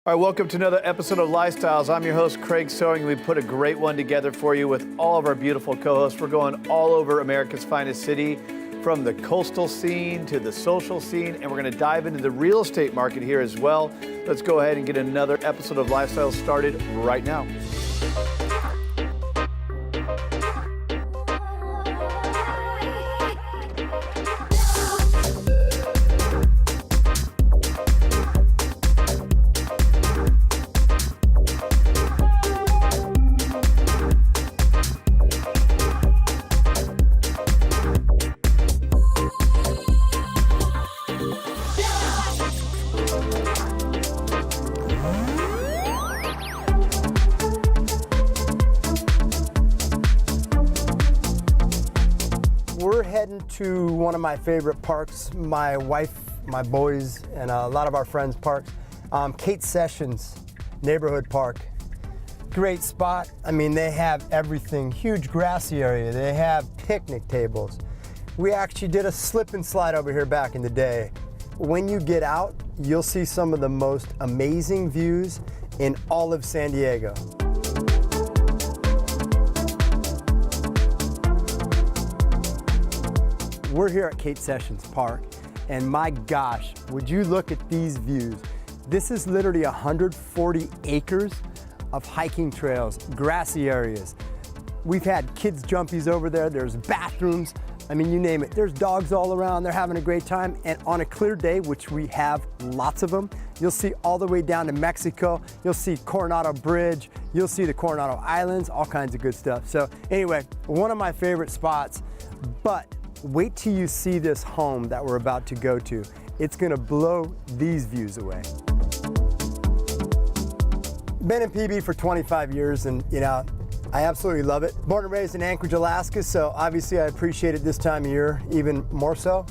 All right, welcome to another episode of Lifestyles. I'm your host, Craig Sewing. We put a great one together for you with all of our beautiful co-hosts. We're going all over America's finest city, from the coastal scene to the social scene, and we're going to dive into the real estate market here as well. Let's go ahead and get another episode of Lifestyles started right now. To one of my favorite parks, my wife, my boys, and a lot of our friends' parks, Kate Sessions Neighborhood Park. Great spot. I mean, they have everything. Huge grassy area. They have picnic tables. We actually did a slip and slide over here back in the day. When you get out, you'll see some of the most amazing views in all of San Diego. We're here at Kate Sessions Park, and my gosh, would you look at these views. This is literally 140 acres of hiking trails, grassy areas. We've had kids jumpies over there, there's bathrooms, I mean, you name it. There's dogs all around, they're having a great time, and on a clear day, which we have lots of them, you'll see all the way down to Mexico, you'll see Coronado Bridge, you'll see the Coronado Islands, all kinds of good stuff. So anyway, one of my favorite spots, but wait till you see this home that we're about to go to. It's gonna blow these views away. Been in PB for 25 years and I absolutely love it. Born and raised in Anchorage, Alaska, so obviously I appreciate it this time of year even more so.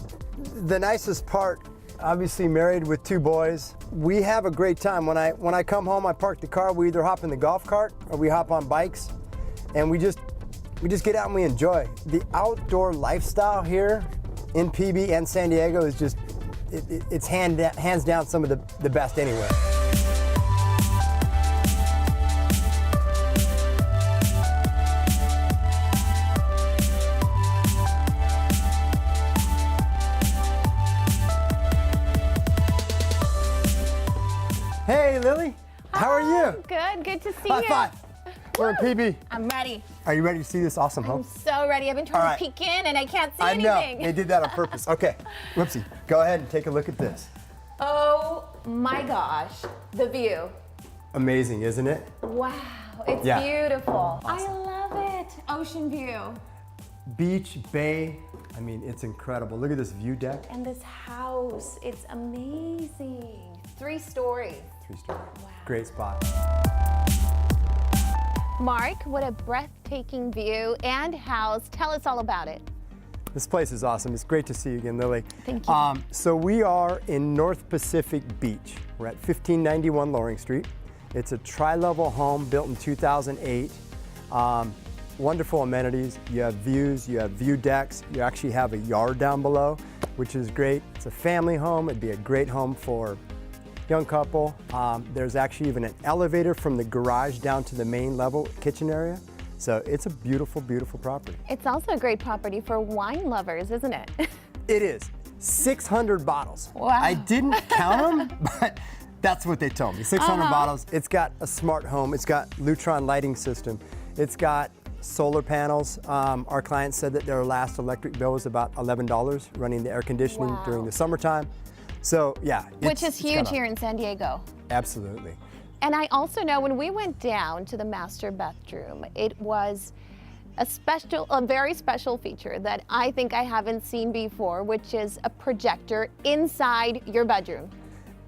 The nicest part, obviously married with 2 boys, we have a great time. When I come home, I park the car, we either hop in the golf cart or we hop on bikes, and we just get out and we enjoy. The outdoor lifestyle here in PB and San Diego is just, it's hands down some of the best anywhere. Hey Lily, how are you? Good to see High you. five. We're in PB. I'm ready. Are you ready to see this awesome home? I'm so ready. I've been trying to peek in and I can't see anything. I know, they did that on purpose. Okay, whoopsie. Go ahead and take a look at this. Oh my gosh, the view. Amazing, isn't it? Wow, it's beautiful. Awesome. I love it. Ocean view. Beach, bay, I mean, it's incredible. Look at this view deck. And this house, it's amazing. 3 stories. 3 stories. Wow. Great spot. Mark, what a breathtaking view and house. Tell us all about it. This place is awesome. It's great to see you again, Lily. Thank you. So we are in North Pacific Beach. We're at 1591 Loring Street. It's a tri-level home built in 2008. Wonderful amenities. You have views, you have view decks. You actually have a yard down below, which is great. It's a family home. It'd be a great home for young couple. There's actually even an elevator from the garage down to the main level kitchen area. So it's a beautiful, beautiful property. It's also a great property for wine lovers, isn't it? It is. 600 bottles. Wow. I didn't count them, but that's what they told me. 600 bottles. It's got a smart home. It's got Lutron lighting system. It's got solar panels. Our client said that their last electric bill was about $11 running the air conditioning during the summertime. So yeah. Which is huge here in San Diego. Absolutely. And I also know when we went down to the master bedroom, it was a very special feature that I think I haven't seen before, which is a projector inside your bedroom.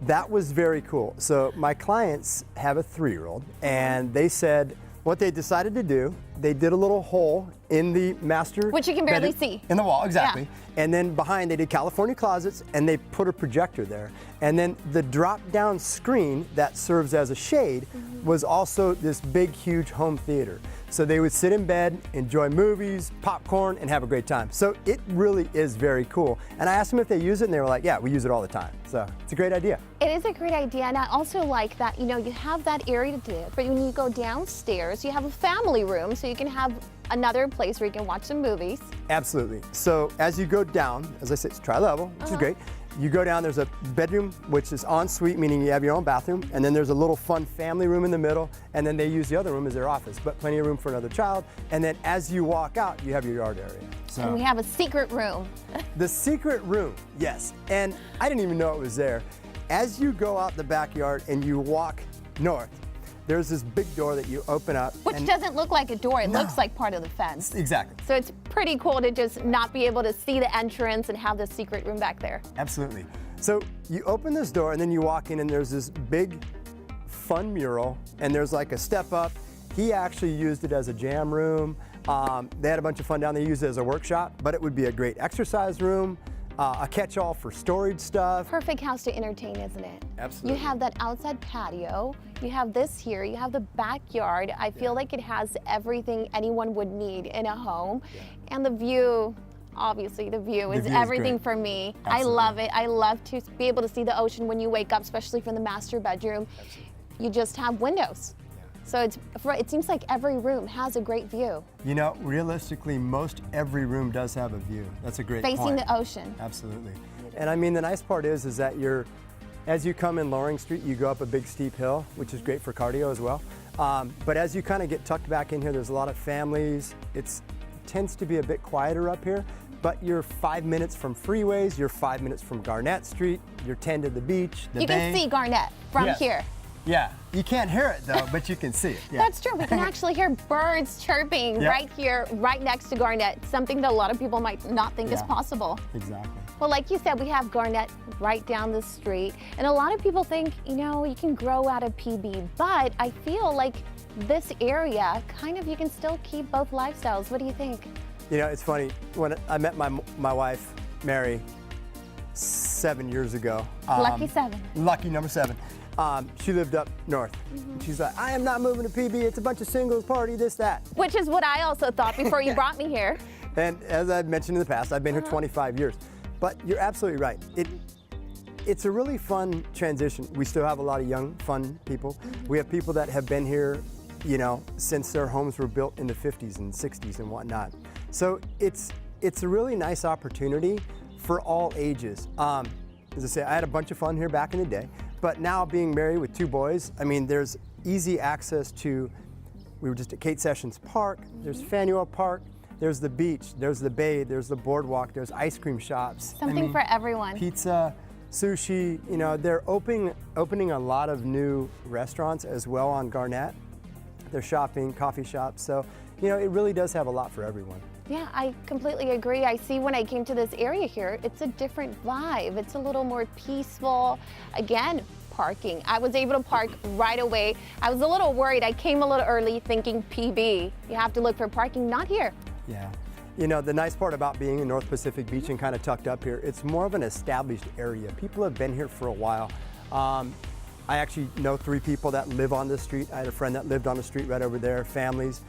That was very cool. So my clients have a 3-year-old, and they said what they decided to do, they did a little hole in the master Which you can barely bedroom- see. in the wall, exactly. Yeah. And then behind they did California closets, and they put a projector there. And then the drop-down screen that serves as a shade was also this big, huge home theater. So they would sit in bed, enjoy movies, popcorn, and have a great time. So it really is very cool. And I asked them if they use it, and they were like, yeah, we use it all the time. So it's a great idea. It is a great idea, and I also like that, you know, you have that area to do, but when you go downstairs, you have a family room, so you can have another place where you can watch some movies. Absolutely. So as you go down, as I said, it's tri-level, which is great. You go down, there's a bedroom, which is en suite, meaning you have your own bathroom, and then there's a little fun family room in the middle, and then they use the other room as their office, but plenty of room for another child. And then as you walk out, you have your yard area. So And we have a secret room. the secret room, yes. And I didn't even know it was there. As you go out the backyard and you walk north, there's this big door that you open up. Which and- doesn't look like a door, it No. looks like part of the fence. Exactly. So it's pretty cool to just not be able to see the entrance and have the secret room back there. Absolutely. So you open this door and then you walk in and there's this big fun mural and there's like a step up. He actually used it as a jam room. They had a bunch of fun down there. They used it as a workshop, but it would be a great exercise room, a catch-all for storage stuff. Perfect house to entertain, isn't it? Absolutely. You have that outside patio, you have this here, you have the backyard. I feel like it has everything anyone would need in a home. And the view, obviously the view is view is everything great. for me. I Absolutely. love it. I love to be able to see the ocean when you wake up, especially from the master bedroom. You just have windows. So it seems like every room has a great view. You know, realistically, most every room does have a view. That's a great Facing point. the ocean. Absolutely. And I mean, the nice part is that as you come in Loring Street, you go up a big steep hill, which is great for cardio as well. But as you kind of get tucked back in here, there's a lot of families. It tends to be a bit quieter up here, but you're 5 minutes from freeways, you're 5 minutes from Garnett Street, you're 10 to the beach, the You bay. can see Garnett from Yes. here. Yeah, you can't hear it though, but you can see it. Yeah. That's true. We can actually hear birds chirping Yep. right here, right next to Garnett, something that a lot of people might not think is Yeah. possible. Exactly. Well, like you said, we have Garnett right down the street. And a lot of people think, you know, you can grow out of PB, but I feel like this area, kind of, you can still keep both lifestyles. What do you think? You know, it's funny, when I met my wife, Mary, 7 years ago. Lucky 7. Lucky number 7. She lived up north. She's like, I am not moving to PB. It's a bunch of singles party, this, that. Which is what I also thought before you brought me here. And as I've mentioned in the past, I've been here 25 years. But you're absolutely right. It's a really fun transition. We still have a lot of young, fun people. We have people that have been here, you know, since their homes were built in the 50s and 60s and whatnot. So it's a really nice opportunity for all ages. As I say, I had a bunch of fun here back in the day. But now being married with 2 boys, I mean, there's easy access to, we were just at Kate Sessions Park, there's Faneuil Park, there's the beach, there's the bay, there's the boardwalk, there's ice cream shops. Something for everyone. Pizza, sushi, you know, they're opening a lot of new restaurants as well on Garnett. They're shopping, coffee shops, so, you know, it really does have a lot for everyone. Yeah, I completely agree. I see when I came to this area here, it's a different vibe. It's a little more peaceful. Again, parking. I was able to park right away. I was a little worried. I came a little early thinking PB. You have to look for parking, not here. Yeah. You know, the nice part about being in North Pacific Beach and kind of tucked up here, it's more of an established area. People have been here for a while. I actually know 3 people that live on this street. I had a friend that lived on the street right over there, families.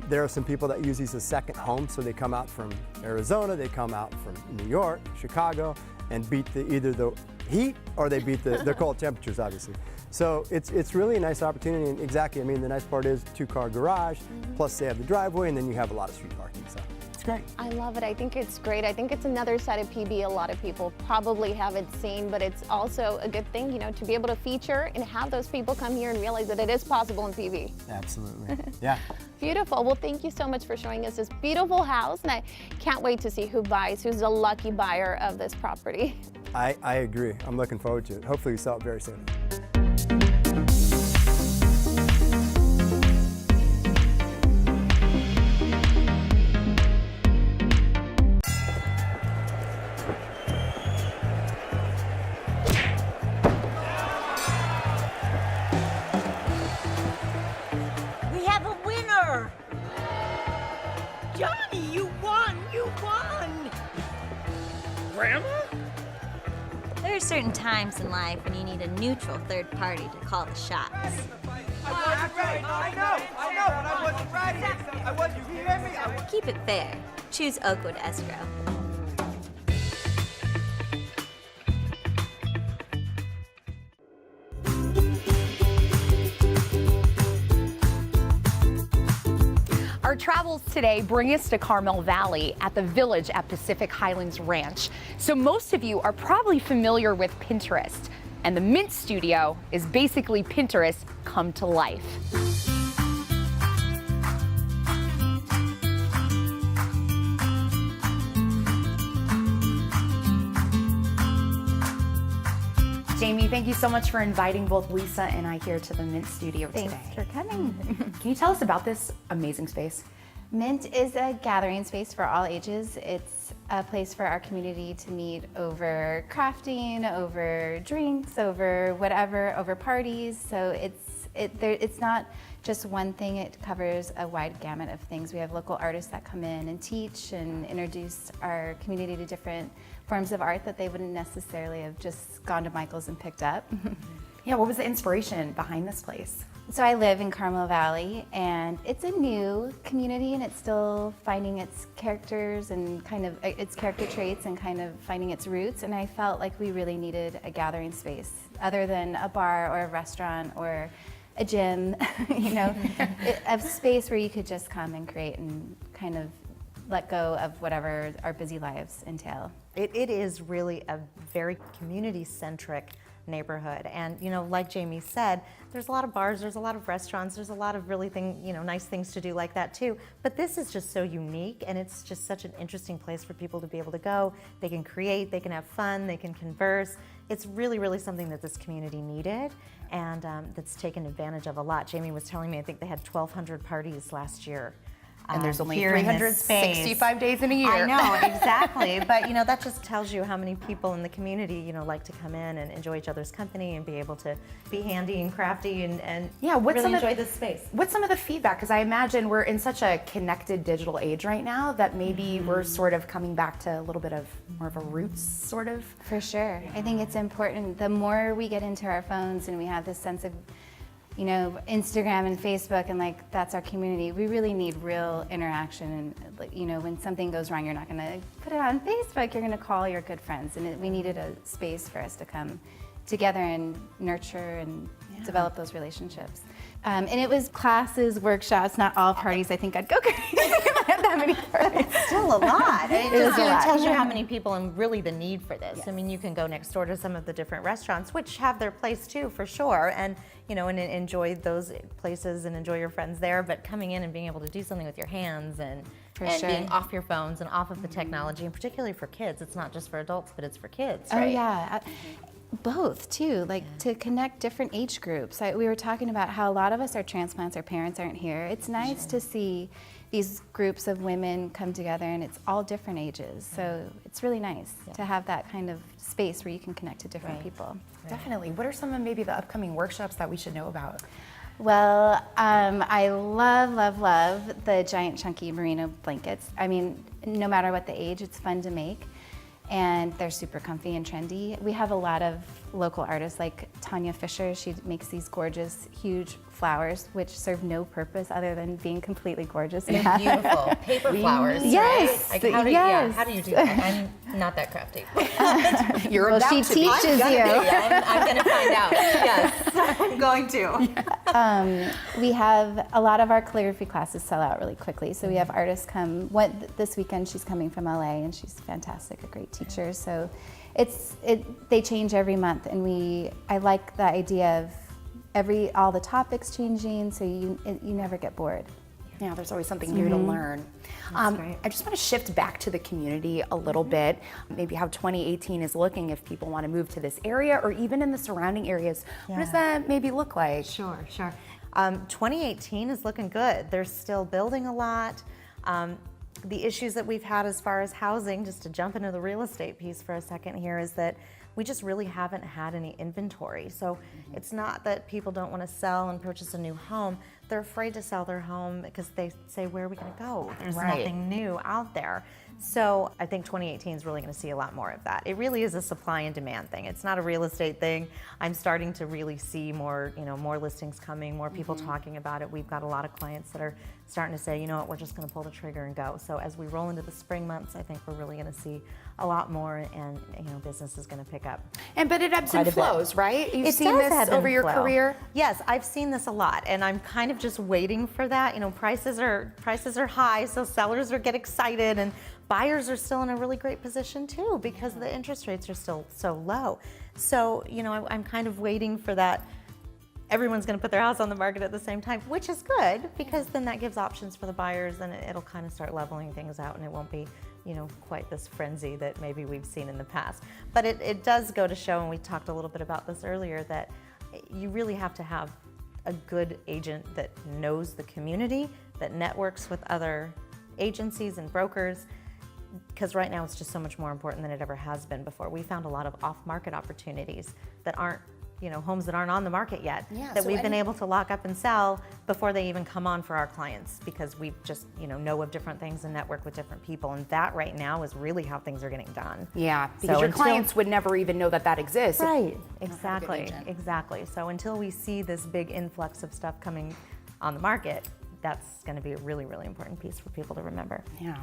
There are some people that use these as second homes, so they come out from Arizona, they come out from New York, Chicago, and beat either the heat or they beat the cold temperatures, obviously. So it's really a nice opportunity, and exactly, I mean, the nice part is 2-car garage, plus they have the driveway, and then you have a lot of street parking, so it's great. I love it. I think it's great. I think it's another side of PB a lot of people probably haven't seen, but it's also a good thing, you know, to be able to feature and have those people come here and realize that it is possible in PB. Absolutely, yeah. Beautiful. Well, thank you so much for showing us this beautiful house, and I can't wait to see who's the lucky buyer of this property. I agree. I'm looking forward to it. Hopefully we sell it very soon. We have a winner! certain times in life when you need a neutral third party to call the shots. I know, but I wasn't ready. You hear me? Keep it fair. Choose Oakwood Escrow. Our travels today bring us to Carmel Valley at the Village at Pacific Highlands Ranch. So most of you are probably familiar with Pinterest, and the Mint Studio is basically Pinterest come to life. Jamie, thank you so much for inviting both Lisa and I here to the Mint Studio today. Thanks for coming. Can you tell us about this amazing space? Mint is a gathering space for all ages. It's a place for our community to meet over crafting, over drinks, over whatever, over parties. So it's not just one thing, it covers a wide gamut of things. We have local artists that come in and teach and introduce our community to different forms of art that they wouldn't necessarily have just gone to Michael's and picked up. Yeah, what was the inspiration behind this place? So I live in Carmel Valley, and it's a new community, and it's still finding its characters and kind of its character traits and kind of finding its roots. And I felt like we really needed a gathering space other than a bar or a restaurant or a gym, you know, a space where you could just come and create and kind of let go of whatever our busy lives entail. It is really a very community-centric neighborhood, and you know, like Jamie said, there's a lot of bars, there's a lot of restaurants, there's a lot of really nice things to do like that too. But this is just so unique, and it's just such an interesting place for people to be able to go. They can create, they can have fun, they can converse. It's really, really something that this community needed, and that's taken advantage of a lot. Jamie was telling me, I think they had 1,200 parties last year. And there's only here in this space. 365 days in a year. I know, exactly. But you know, that just tells you how many people in the community, you know, like to come in and enjoy each other's company and be able to be handy and crafty and yeah, really enjoy this space. What's some of the feedback? Because I imagine we're in such a connected digital age right now that maybe we're sort of coming back to a little bit of more of a roots sort of. For sure. I think it's important. The more we get into our phones and we have this sense of, you know, Instagram and Facebook, and like that's our community. We really need real interaction, and you know, when something goes wrong, you're not going to put it on Facebook. You're going to call your good friends, and we needed a space for us to come together and nurture and develop those relationships. And it was classes, workshops, not all parties. I think I'd go crazy if I had that many parties. Still a lot. It is a lot. tells you how many people and really the need for this. Yes. I mean, you can go next door to some of the different restaurants, which have their place too, for sure, and you know, and enjoy those places and enjoy your friends there. But coming in and being able to do something with your hands and being off your phones and off of the technology, and particularly for kids. It's not just for adults, but it's for kids, right? Oh yeah. Both too, like to connect different age groups. We were talking about how a lot of us are transplants, our parents aren't here. It's nice to see these groups of women come together, and it's all different ages. So it's really nice to have that kind of space where you can connect to different people. Definitely. What are some of maybe the upcoming workshops that we should know about? Well, I love the giant chunky merino blankets. I mean, no matter what the age, it's fun to make. And they're super comfy and trendy. We have a lot of local artists like Tanya Fisher. She makes these gorgeous, huge flowers, which serve no purpose other than being completely gorgeous. Beautiful. Paper flowers. Yes. Right? Like, how do you do that? I'm not that crafty. You're well, about she to be. teaches you. I'm going to find out. Yes, I'm going to. We have a lot of our calligraphy classes sell out really quickly. So we have artists come. This weekend she's coming from LA, and she's fantastic, a great teacher. So they change every month, and I like the idea of all the topics changing, so you never get bored. Yeah, there's always something new to learn. I just want to shift back to the community a little bit, maybe how 2018 is looking if people want to move to this area or even in the surrounding areas. What does that maybe look like? Sure. 2018 is looking good. They're still building a lot. The issues that we've had as far as housing, just to jump into the real estate piece for a second here, is that we just really haven't had any inventory. So it's not that people don't want to sell and purchase a new home. They're afraid to sell their home because they say, where are we going to go? There's nothing new out there. So I think 2018 is really going to see a lot more of that. It really is a supply and demand thing. It's not a real estate thing. I'm starting to really see more, more listings coming, more people talking about it. We've got a lot of clients that are starting to say, you know what, we're just going to pull the trigger and go. So as we roll into the spring months, I think we're really going to see a lot more, and business is going to pick up. But it ebbs and flows, right? You've It seen does this ebb and over your flow. career? Yes, I've seen this a lot, and I'm kind of just waiting for that. Prices are high, so sellers get excited, and buyers are still in a really great position too because the interest rates are still so low. So, I'm kind of waiting for that. Everyone's going to put their house on the market at the same time, which is good because then that gives options for the buyers, and it'll kind of start leveling things out, and it won't be quite this frenzy that maybe we've seen in the past. But it does go to show, and we talked a little bit about this earlier, that you really have to have a good agent that knows the community, that networks with other agencies and brokers, because right now it's just so much more important than it ever has been before. We found a lot of off-market opportunities that aren't, homes that aren't on the market yet, that we've been able to lock up and sell before they even come on for our clients, because we just, know of different things and network with different people. And that right now is really how things are getting done. Yeah, because your clients would never even know that exists. Right, exactly. So until we see this big influx of stuff coming on the market, that's going to be a really, really important piece for people to remember. Yeah.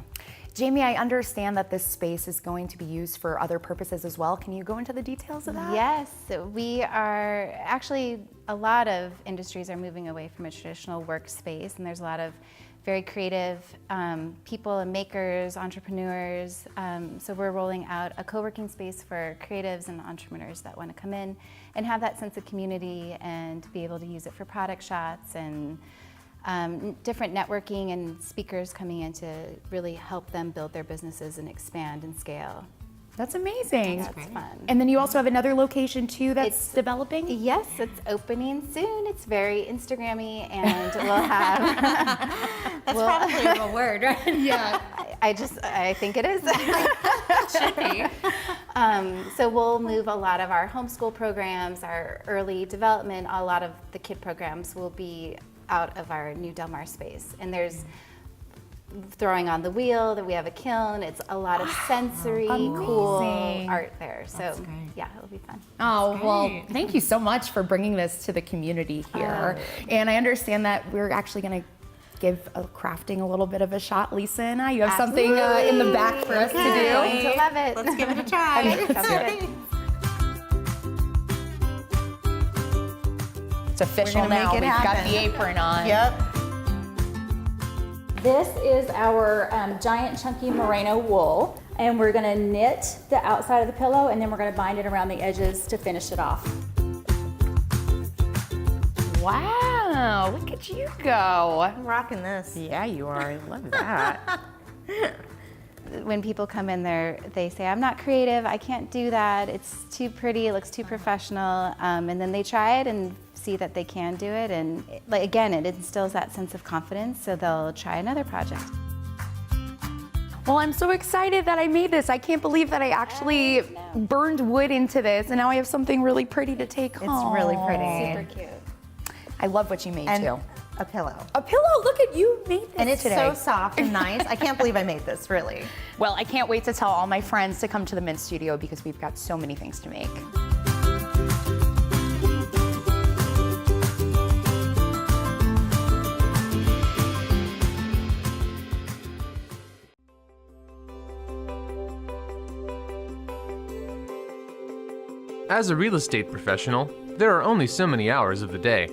Jamie, I understand that this space is going to be used for other purposes as well. Can you go into the details of that? Yes, we are actually, a lot of industries are moving away from a traditional workspace, and there's a lot of very creative people and makers, entrepreneurs. So we're rolling out a co-working space for creatives and entrepreneurs that want to come in and have that sense of community and be able to use it for product shots and different networking and speakers coming in to really help them build their businesses and expand and scale. That's amazing. That's fun. And then you also have another location too that's developing? Yes, it's opening soon. It's very Instagrammy, and we'll have... That's probably a real word, right? Yeah. I think it is. Should be. So we'll move a lot of our homeschool programs, our early development, a lot of the kid programs will be out of our new Del Mar space. And there's throwing on the wheel, that we have a kiln. It's a lot of sensory, cool art there. So yeah, it'll be fun. Oh, well, thank you so much for bringing this to the community here. And I understand that we're actually going to give crafting a little bit of a shot, Lisa and I. You have something in the back for us to do. I'm going to love it. Let's give it a try. It's official now. We've got the apron on. Yep. This is our giant chunky merino wool, and we're going to knit the outside of the pillow, and then we're going to bind it around the edges to finish it off. Wow, look at you go. I'm rocking this. Yeah, you are. I love that. When people come in there, they say, I'm not creative, I can't do that, it's too pretty, it looks too professional, and then they try it and see that they can do it, and again, it instills that sense of confidence, so they'll try another project. Well, I'm so excited that I made this. I can't believe that I actually burned wood into this, and now I have something really pretty to take home. It's really pretty. Super cute. I love what you made too. A pillow. A pillow, look at you made this And it's today. so soft and nice. I can't believe I made this, really. Well, I can't wait to tell all my friends to come to the Mint Studio because we've got so many things to make. As a real estate professional, there are only so many hours of the day,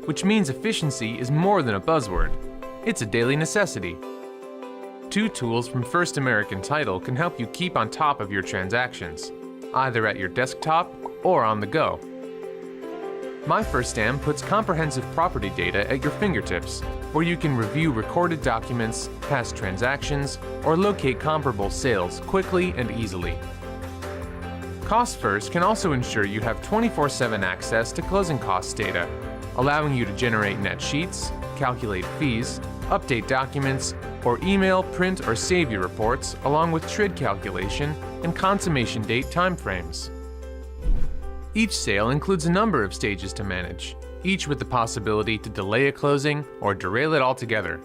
which means efficiency is more than a buzzword. It's a daily necessity. 2 tools from First American Title can help you keep on top of your transactions, either at your desktop or on the go. My First Stamp puts comprehensive property data at your fingertips, where you can review recorded documents, past transactions, or locate comparable sales quickly and easily. Cost First can also ensure you have 24/7 access to closing costs data, allowing you to generate net sheets, calculate fees, update documents, or email, print, or save your reports, along with TRID calculation and consummation date timeframes. Each sale includes a number of stages to manage, each with the possibility to delay a closing or derail it altogether.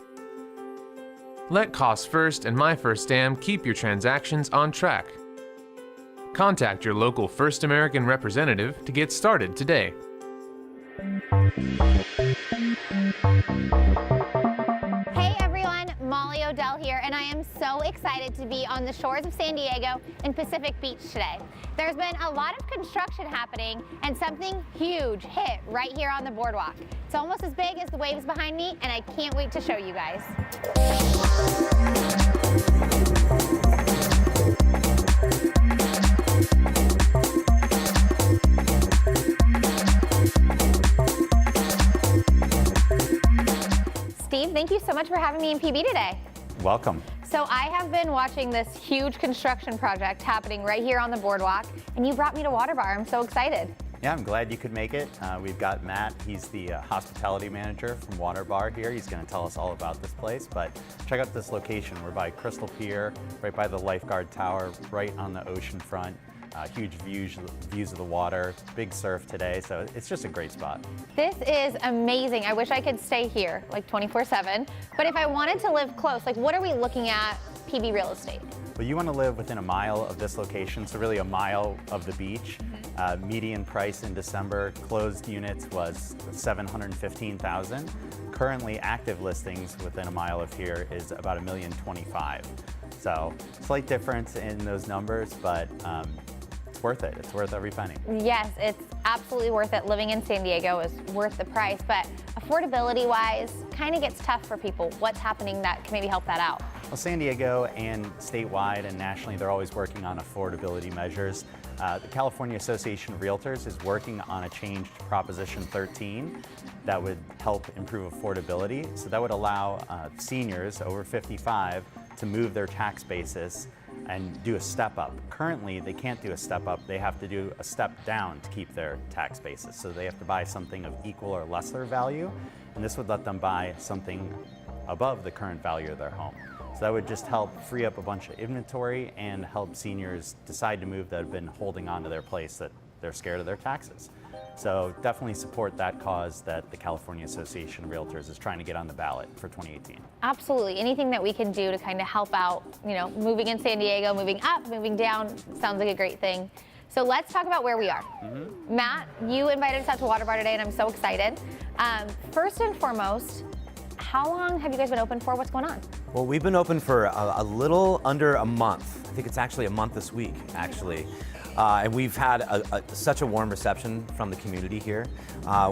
Let Cost First and My First Dam keep your transactions on track. Contact your local First American representative to get started today. Hey everyone, Molly Odell here, and I am so excited to be on the shores of San Diego and Pacific Beach today. There's been a lot of construction happening, and something huge hit right here on the boardwalk. It's almost as big as the waves behind me, and I can't wait to show you guys. Steve, thank you so much for having me in PB today. Welcome. So I have been watching this huge construction project happening right here on the boardwalk, and you brought me to Waterbar. I'm so excited. Yeah, I'm glad you could make it. We've got Matt. He's the hospitality manager from Waterbar here. He's going to tell us all about this place, but check out this location. We're by Crystal Pier, right by the lifeguard tower, right on the ocean front. Huge views of the water, big surf today, so it's just a great spot. This is amazing. I wish I could stay here like 24/7, but if I wanted to live close, like what are we looking at PB Real Estate? Well, you want to live within a mile of this location, so really a mile of the beach. Median price in December, closed units was $715,000. Currently active listings within a mile of here is about $1,025,000. So slight difference in those numbers, but it's worth it. It's worth every penny. Yes, it's absolutely worth it. Living in San Diego is worth the price, but affordability-wise, kind of gets tough for people. What's happening that can maybe help that out? Well, San Diego and statewide and nationally, they're always working on affordability measures. The California Association of Realtors is working on a change to Proposition 13 that would help improve affordability. So that would allow seniors over 55 to move their tax basis and do a step up. Currently, they can't do a step up. They have to do a step down to keep their tax basis. So they have to buy something of equal or lesser value, and this would let them buy something above the current value of their home. So that would just help free up a bunch of inventory and help seniors decide to move that have been holding on to their place that they're scared of their taxes. So definitely support that cause that the California Association of Realtors is trying to get on the ballot for 2018. Absolutely. Anything that we can do to kind of help out, you know, moving in San Diego, moving up, moving down, sounds like a great thing. So let's talk about where we are. Matt, you invited us out to Waterbar today, and I'm so excited. First and foremost, how long have you guys been open for? What's going on? Well, we've been open for a little under a month. I think it's actually a month this week, actually. And we've had such a warm reception from the community here.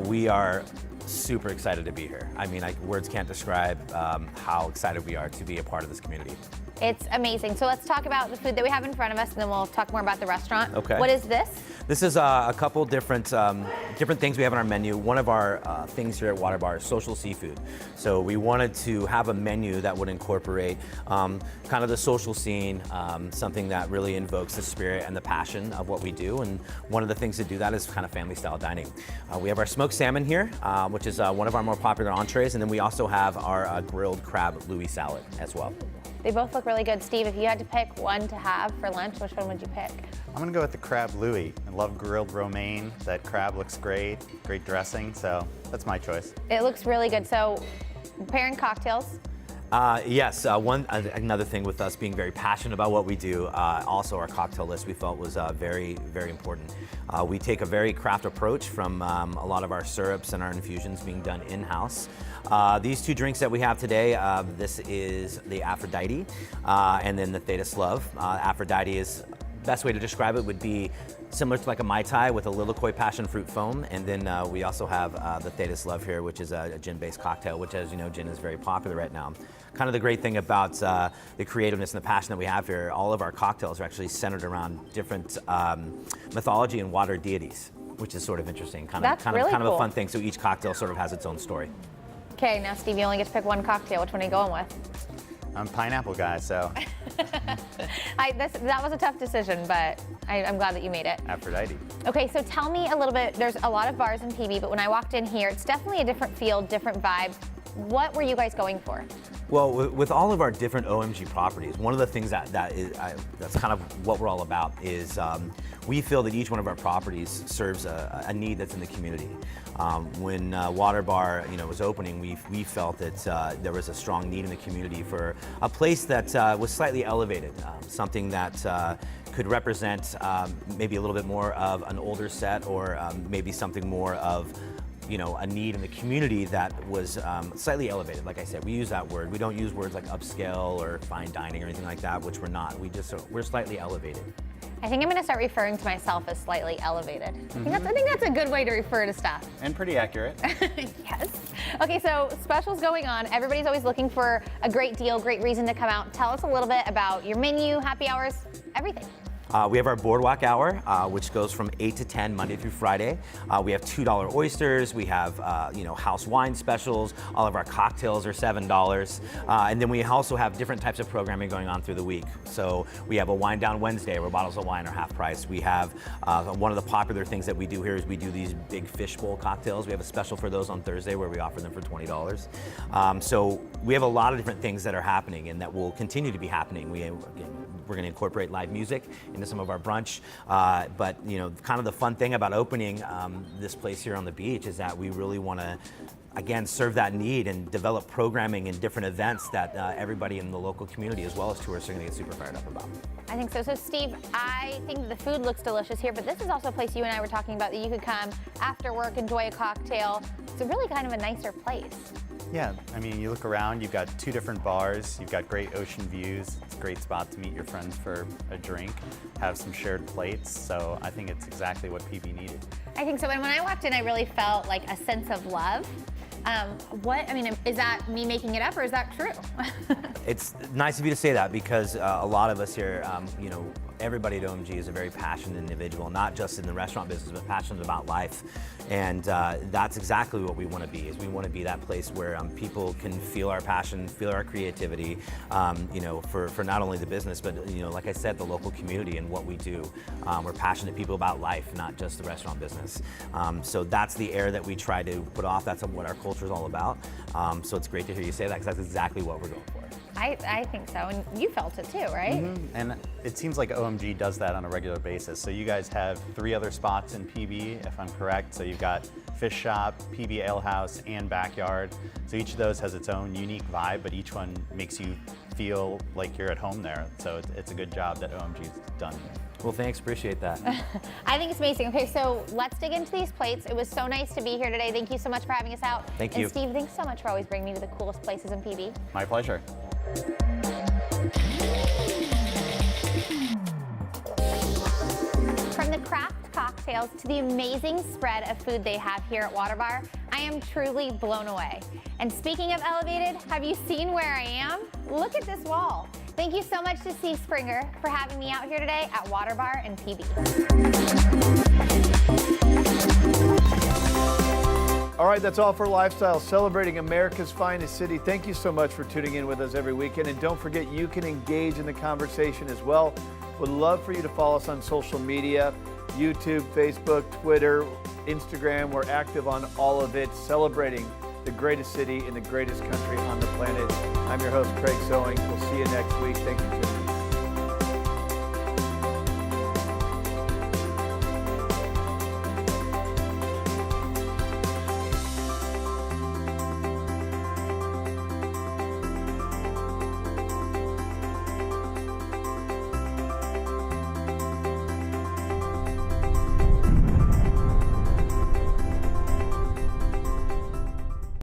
We are super excited to be here. I mean, words can't describe how excited we are to be a part of this community. It's amazing. So let's talk about the food that we have in front of us, and then we'll talk more about the restaurant. Okay. What is this? This is a couple different things we have on our menu. One of our things here at Waterbar is social seafood. So we wanted to have a menu that would incorporate kind of the social scene, something that really invokes the spirit and the passion of what we do. And one of the things to do that is kind of family style dining. We have our smoked salmon here, which is one of our more popular entrees. And then we also have our grilled crab Louis salad as well. They both look really good. Steve, if you had to pick one to have for lunch, which one would you pick? I'm gonna go with the crab Louis. I love grilled romaine. That crab looks great dressing, so that's my choice. It looks really good. So, pairing cocktails. Yes, another thing with us being very passionate about what we do, also our cocktail list we felt was very, very important. We take a very craft approach from a lot of our syrups and our infusions being done in-house. These two drinks that we have today, this is the Aphrodite and then the Thetis Love. Aphrodite is, best way to describe it would be similar to like a Mai Tai with a Lilikoi passion fruit foam. And then we also have the Thetis Love here, which is a gin-based cocktail, which, as you know, gin is very popular right now. Kind of the great thing about the creativeness and the passion that we have here, all of our cocktails are actually centered around different mythology and water deities, which is sort of interesting. Kind of a fun thing. So each cocktail sort of has its own story. Okay, now Steve, you only get to pick one cocktail. Which one are you going with? I'm a pineapple guy, so. That was a tough decision, but I'm glad that you made it. Aphrodite. Okay, so tell me a little bit, there's a lot of bars in PB, but when I walked in here, it's definitely a different feel, different vibe. What were you guys going for? Well, with all of our different OMG properties, one of the things that's kind of what we're all about is we feel that each one of our properties serves a need that's in the community. When Waterbar, was opening, we felt that there was a strong need in the community for a place that was slightly elevated, something that could represent maybe a little bit more of an older set, or maybe something more of a need in the community that was slightly elevated. Like I said, we use that word. We don't use words like upscale or fine dining or anything like that, which we're not. We're slightly elevated. I think I'm going to start referring to myself as slightly elevated. I think that's a good way to refer to stuff. And pretty accurate. Yes. Okay, so specials going on. Everybody's always looking for a great deal, great reason to come out. Tell us a little bit about your menu, happy hours, everything. We have our Boardwalk Hour, which goes from 8 to 10, Monday through Friday. We have $2 oysters. We have, house wine specials. All of our cocktails are $7. And then we also have different types of programming going on through the week. So we have a Wine Down Wednesday where bottles of wine are half price. We have one of the popular things that we do here is we do these big fishbowl cocktails. We have a special for those on Thursday where we offer them for $20. So we have a lot of different things that are happening and that will continue to be happening. We're going to incorporate live music into some of our brunch, but kind of the fun thing about opening this place here on the beach is that we really want to, again, serve that need and develop programming and different events that everybody in the local community as well as tourists are going to get super fired up about. I think so. So Steve, I think the food looks delicious here, but this is also a place you and I were talking about that you could come after work, enjoy a cocktail. It's really kind of a nicer place. Yeah, I mean, you look around, you've got 2 different bars, you've got great ocean views. It's a great spot to meet your friends for a drink, have some shared plates. So I think it's exactly what PB needed. I think so. And when I walked in, I really felt like a sense of love. Is that me making it up or is that true? It's nice of you to say that because a lot of us here, everybody at OMG is a very passionate individual, not just in the restaurant business, but passionate about life. And that's exactly what we want to be, is we want to be that place where people can feel our passion, feel our creativity, for not only the business, but, like I said, the local community and what we do. We're passionate people about life, not just the restaurant business. So that's the air that we try to put off. That's what our culture is all about. So it's great to hear you say that because that's exactly what we're going for. I think so, and you felt it too, right? And it seems like OMG does that on a regular basis. So you guys have 3 other spots in PB, if I'm correct. So you've got Fish Shop, PB Ale House, and Backyard. So each of those has its own unique vibe, but each one makes you feel like you're at home there. So it's a good job that OMG's done. Well, thanks, appreciate that. I think it's amazing. Okay, so let's dig into these plates. It was so nice to be here today. Thank you so much for having us out. Thank you. And Steve, thanks so much for always bringing me to the coolest places in PB. My pleasure. From the craft cocktails to the amazing spread of food they have here at Waterbar, I am truly blown away. And speaking of elevated, have you seen where I am? Look at this wall. Thank you so much to Steve Springer for having me out here today at Waterbar and PB. All right, that's all for Lifestyle, celebrating America's finest city. Thank you so much for tuning in with us every weekend. And don't forget, you can engage in the conversation as well. Would love for you to follow us on social media, YouTube, Facebook, Twitter, Instagram. We're active on all of it, celebrating the greatest city in the greatest country on the planet. I'm your host, Craig Sewing. We'll see you next week. Thank you for tuning in.